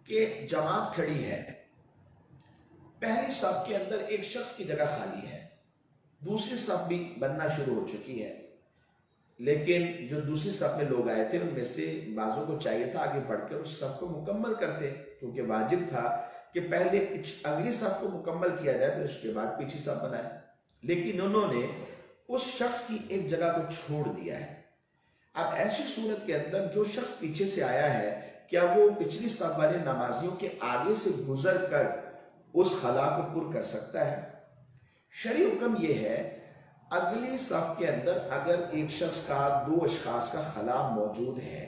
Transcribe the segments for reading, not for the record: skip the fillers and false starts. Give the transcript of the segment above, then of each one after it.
کہ جماعت کھڑی ہے، پہلی صف کے اندر ایک شخص کی جگہ خالی ہے، دوسری صف بھی بننا شروع ہو چکی ہے، لیکن جو دوسری صف میں لوگ آئے تھے ان میں سے بعضوں کو چاہیے تھا آگے بڑھ کر اس صف کو مکمل کرتے، کیونکہ واجب تھا کہ پہلے اگلی صف کو مکمل کیا جائے پھر اس کے بعد پیچھے صف بنائے، لیکن انہوں نے اس شخص کی ایک جگہ کو چھوڑ دیا ہے۔ اب ایسی صورت کے اندر جو شخص پیچھے سے آیا ہے کیا وہ پچھلی صف والے نمازیوں کے آگے سے گزر کر اس خلا کو پر کر سکتا ہے؟ شرعی حکم یہ ہے، اگلی صف کے اندر اگر ایک شخص کا دو اشخاص کا خلا موجود ہے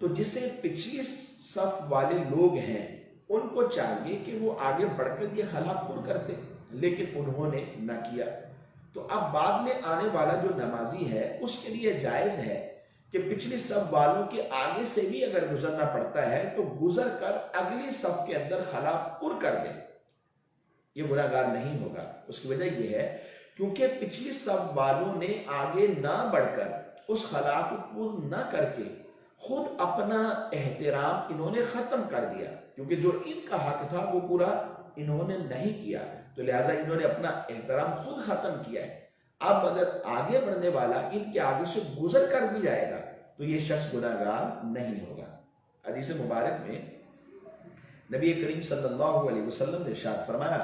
تو جسے پچھلی صف والے لوگ ہیں ان کو چاہیے کہ وہ آگے بڑھ کر یہ خلا پر کرتے، لیکن انہوں نے نہ کیا۔ تو اب بعد میں آنے والا جو نمازی ہے اس کے لیے جائز ہے کہ پچھلی صف والوں کے آگے سے بھی اگر گزرنا پڑتا ہے تو گزر کر اگلی صف کے اندر خلا پر کر دے، یہ گناہ گار نہیں ہوگا۔ اس کی وجہ یہ ہے کیونکہ پچھلی صف والوں نے آگے نہ بڑھ کر اس خلا کو پر نہ کر کے خود اپنا احترام انہوں نے ختم کر دیا، کیونکہ جو ان کا حق تھا وہ پورا انہوں نے نہیں کیا، تو لہٰذا انہوں نے اپنا احترام خود ختم کیا ہے۔ اب اگر آگے بڑھنے والا ان کے آگے سے گزر کر بھی جائے گا تو یہ شخص گناہ گار نہیں ہوگا۔ حدیث مبارک میں نبی کریم صلی اللہ علیہ وسلم نے ارشاد فرمایا،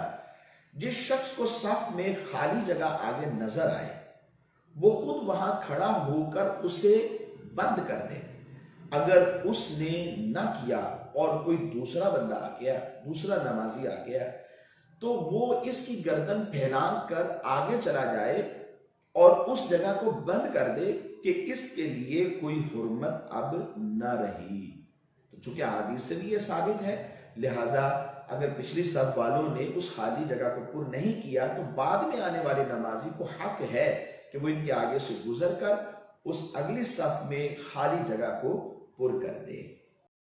جس شخص کو صف میں خالی جگہ آگے نظر آئے وہ خود وہاں کھڑا ہو کر اسے بند کر دے، اگر اس نے نہ کیا اور کوئی دوسرا بندہ آ گیا، دوسرا نمازی آ گیا تو وہ اس کی گردن پھیلا کر آگے چلا جائے اور اس جگہ کو بند کر دے کہ اس کے لیے کوئی حرمت اب نہ رہی۔ تو چونکہ حدیث سے بھی یہ ثابت ہے، لہذا اگر پچھلی صف والوں نے اس خالی جگہ کو پر نہیں کیا تو بعد میں آنے والے نمازی کو حق ہے کہ وہ ان کے آگے سے گزر کر اس اگلی صف میں خالی جگہ کو پر کر دے۔